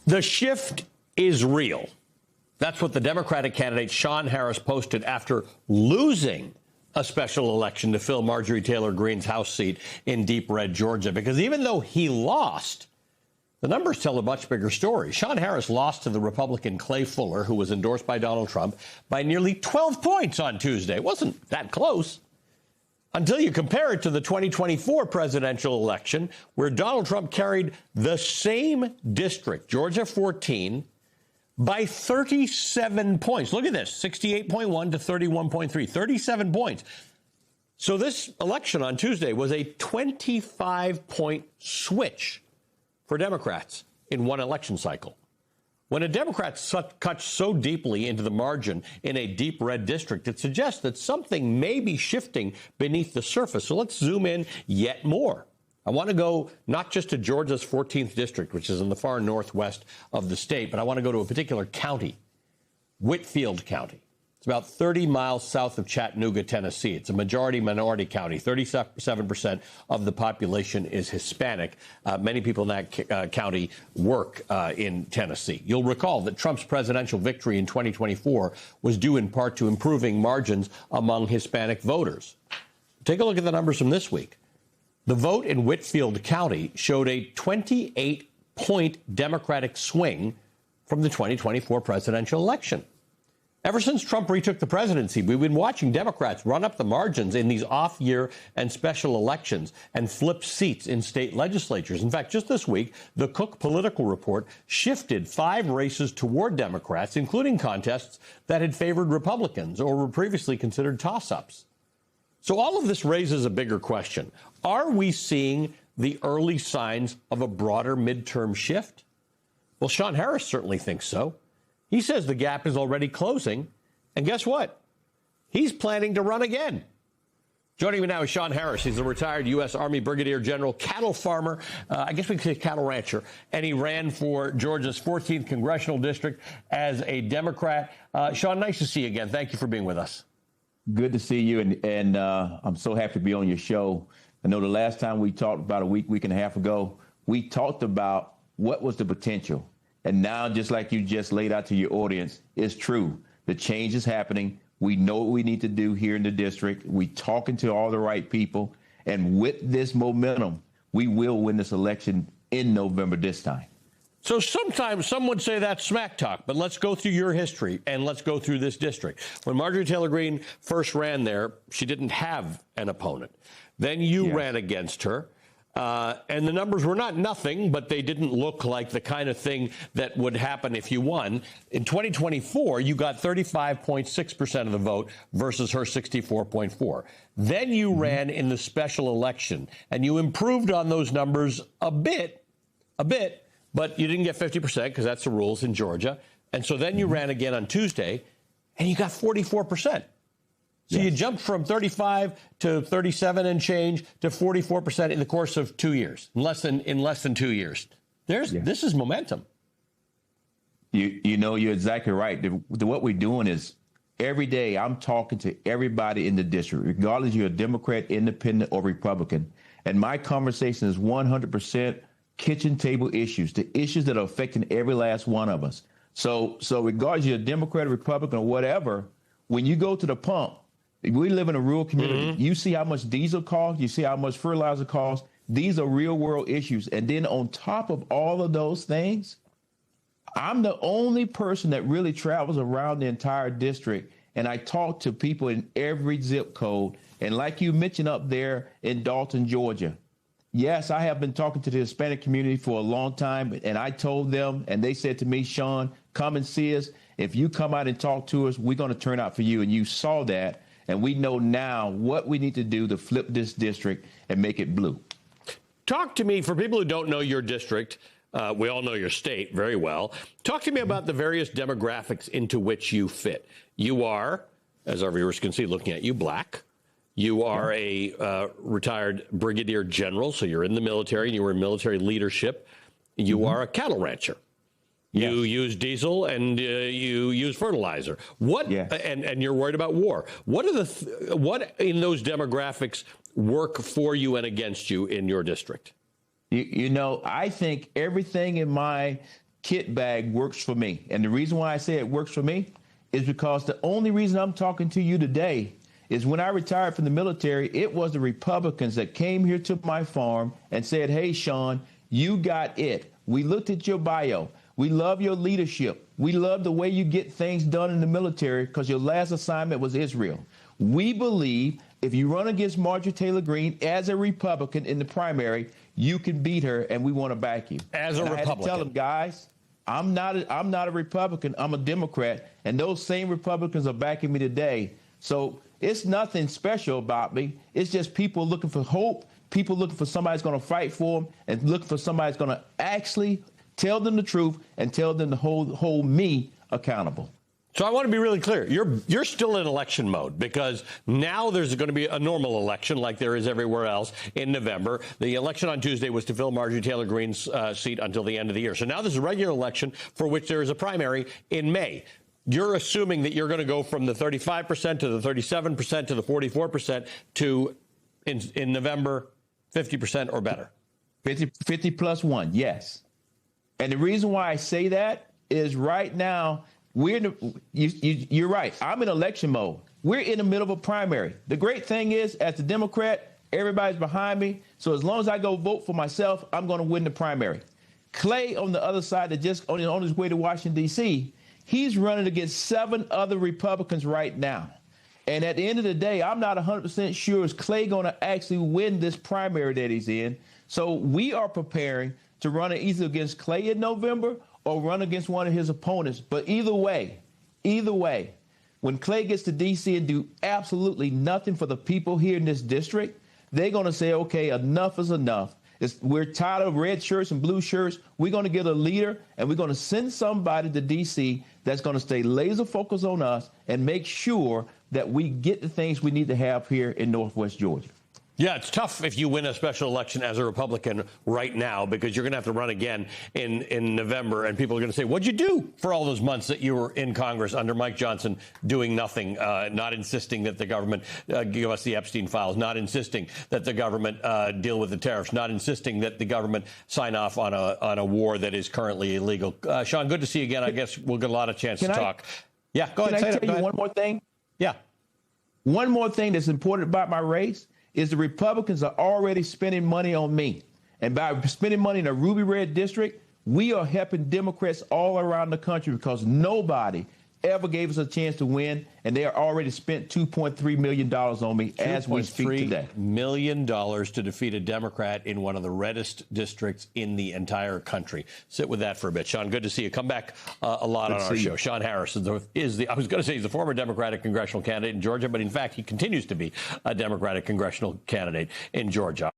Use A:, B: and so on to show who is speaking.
A: The shift is real. That's what the Democratic candidate Sean Harris posted after losing a special election to fill Marjorie Taylor Greene's House seat in deep red Georgia. Because even though he lost, the numbers tell a much bigger story. Sean Harris lost to the Republican Clay Fuller, who was endorsed by Donald Trump, by nearly 12 points on Tuesday. It wasn't that close until you compare it to the 2024 presidential election, where Donald Trump carried the same district, Georgia 14, by 37 points. Look at this, 68.1 to 31.3, 37 points. So this election on Tuesday was a 25-point switch for Democrats in one election cycle. When a Democrat cuts so deeply into the margin in a deep red district, it suggests that something may be shifting beneath the surface. So let's zoom in yet more. I want to go not just to Georgia's 14th district, which is in the far northwest of the state, but I want to go to a particular county, Whitfield County. It's about 30 miles south of Chattanooga, Tennessee. It's a majority-minority county. 37% of the population is Hispanic. Many people in that county work in Tennessee. You'll recall that Trump's presidential victory in 2024 was due in part to improving margins among Hispanic voters. Take a look at the numbers from this week. The vote in Whitfield County showed a 28-point Democratic swing from the 2024 presidential election. Ever since Trump retook the presidency, we've been watching Democrats run up the margins in these off-year and special elections and flip seats in state legislatures. In fact, just this week, the Cook Political Report shifted 5 races toward Democrats, including contests that had favored Republicans or were previously considered toss-ups. So all of this raises a bigger question. Are we seeing the early signs of a broader midterm shift? Well, Sean Harris certainly thinks so. He says the gap is already closing. And guess what? He's planning to run again. Joining me now is Sean Harris. He's a retired U.S. Army Brigadier General, cattle farmer, I guess we could say cattle rancher, and he ran for Georgia's 14th Congressional District as a Democrat. Sean, nice to see you again. Thank you for being with us.
B: Good to see you, and I'm so happy to be on your show. I know the last time we talked about a week and a half ago, we talked about what was the potential. And now, just like you just laid out to your audience, it's true. The change is happening. We know what we need to do here in the district. We're talking to all the right people. And with this momentum, we will win this election in November this time.
A: So sometimes some would say that's smack talk, but let's go through your history and let's go through this district. When Marjorie Taylor Greene first ran there, she didn't have an opponent. Then you ran against her. And the numbers were not nothing, but they didn't look like the kind of thing that would happen if you won. In 2024, you got 35.6% of the vote versus her 64.4%. Then you ran in the special election, and you improved on those numbers a bit, but you didn't get 50% because that's the rules in Georgia. And so then you ran again on Tuesday, and you got 44%. So you jumped from 35 to 37 and change to 44% in the course of 2 years, in less than 2 years. This is momentum.
B: You know, you're exactly right. What we're doing is every day I'm talking to everybody in the district, regardless if you're a Democrat, Independent, or Republican. And my conversation is 100% kitchen table issues, the issues that are affecting every last one of us. So regardless you're a Democrat, Republican, or whatever, when you go to the pump, we live in a rural community. You see how much diesel costs. You see how much fertilizer costs. These are real world issues. And then on top of all of those things, I'm the only person that really travels around the entire district. And I talk to people in every zip code. And like you mentioned up there in Dalton, Georgia, yes, I have been talking to the Hispanic community for a long time. And I told them, and they said to me, Sean, come and see us. If you come out and talk to us, we're going to turn out for you. And you saw that. And we know now what we need to do to flip this district and make it blue.
A: Talk to me, for people who don't know your district, we all know your state very well. Talk to me about the various demographics into which you fit. You are, as our viewers can see looking at you, black. You are a retired brigadier general, so you're in the military and you were in military leadership. You are a cattle rancher. You use diesel and you use fertilizer. And you're worried about war. What are what in those demographics work for you and against you in your district?
B: You know, I think everything in my kit bag works for me. And the reason why I say it works for me is because the only reason I'm talking to you today is when I retired from the military, it was the Republicans that came here to my farm and said, hey, Sean, you got it. We looked at your bio. We love your leadership. We love the way you get things done in the military because your last assignment was Israel. We believe if you run against Marjorie Taylor Greene as a Republican in the primary, you can beat her, and we want to back you.
A: As a Republican.
B: I had to tell them, guys, I'm not a Republican. I'm a Democrat, and those same Republicans are backing me today. So it's nothing special about me. It's just people looking for hope, people looking for somebody who's going to fight for them, and looking for somebody who's going to actually tell them the truth and tell them to hold me accountable.
A: So I want to be really clear. You're still in election mode because now there's going to be a normal election like there is everywhere else in November. The election on Tuesday was to fill Marjorie Taylor Greene's seat until the end of the year. So now there's a regular election for which there is a primary in May. You're assuming that you're going to go from the 35% to the 37% to the 44% to, in November, 50% or better.
B: 50 plus one, yes. And the reason why I say that is right now, you're right. I'm in election mode. We're in the middle of a primary. The great thing is, as a Democrat, everybody's behind me. So as long as I go vote for myself, I'm going to win the primary. Clay on the other side, that just on his way to Washington, D.C., he's running against 7 other Republicans right now. And at the end of the day, I'm not 100% sure is Clay going to actually win this primary that he's in. So we are preparing to run either against Clay in November or run against one of his opponents. But either way, when Clay gets to D.C. and do absolutely nothing for the people here in this district, they're going to say, okay, enough is enough. We're tired of red shirts and blue shirts. We're going to get a leader, and we're going to send somebody to D.C. that's going to stay laser focused on us and make sure that we get the things we need to have here in Northwest Georgia.
A: Yeah, it's tough if you win a special election as a Republican right now because you're going to have to run again in November, and people are going to say, what'd you do for all those months that you were in Congress under Mike Johnson doing nothing, not insisting that the government give us the Epstein files, not insisting that the government deal with the tariffs, not insisting that the government sign off on a war that is currently illegal. Sean, good to see you again. I guess we'll get a lot of chance to talk. Yeah, go ahead.
B: Can I tell you one more thing?
A: Yeah.
B: One more thing that's important about my race is the Republicans are already spending money on me. And by spending money in the Ruby Red District, we are helping Democrats all around the country because nobody ever gave us a chance to win, and they are already spent $2.3 million on me as we speak today.
A: $2.3 million to defeat a Democrat in one of the reddest districts in the entire country. Sit with that for a bit. Sean, good to see you. Come back a lot on our show. Sean Harris is the, I was going to say he's the former Democratic congressional candidate in Georgia, but in fact, he continues to be a Democratic congressional candidate in Georgia.